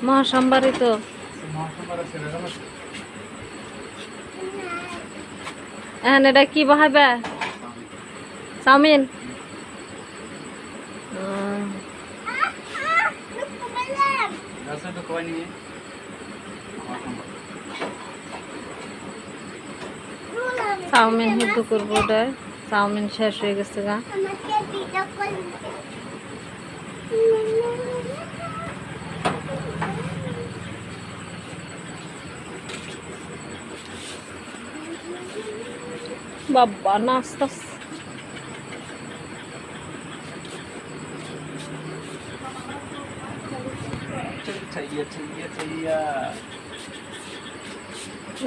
মহাসম্বারই তো। এখন এটা কি বহাইবে? চাউমিন। চাউমিন সিদ্ধ করবো, ওটা চাউমিন শেষ হয়ে গেছে গা। বাবা নাস্তাস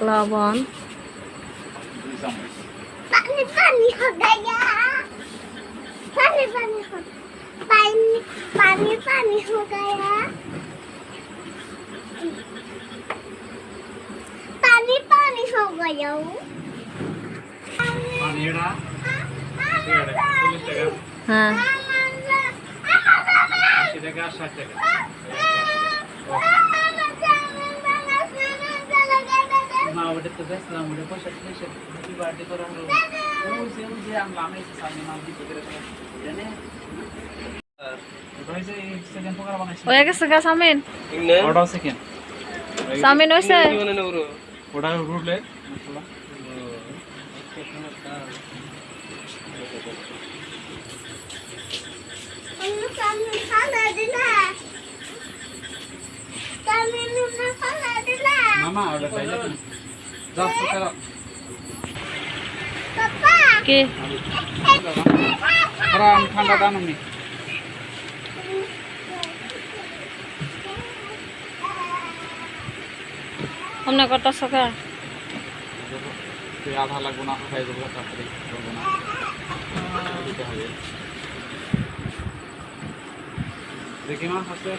लवण पानी पानी हो गया पानी पानी हो पानी पानी पानी हो गया पानी पानी हो गया हाँ হয়ে গেছে গা চাউমিন। চাউমিন হয়েছে। কি ঠান্ডা দান আমি हमने करता सका आधा লাগবো না খাই দেবো তারপরে করবো না দিতে হবে দেখি মা হচ্ছে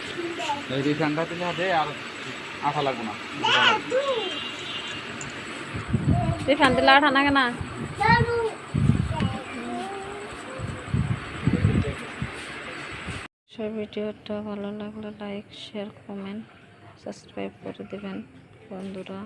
এই ঠান্ডা দিলে হবে আর আঠা লাগবো না তুই ফ্যান দিলে আঠা নাগে না। সব ভিডিওটা ভালো লাগলে লাইক শেয়ার কমেন্ট সাবস্ক্রাইব করে দেবেন বন্ধুরা।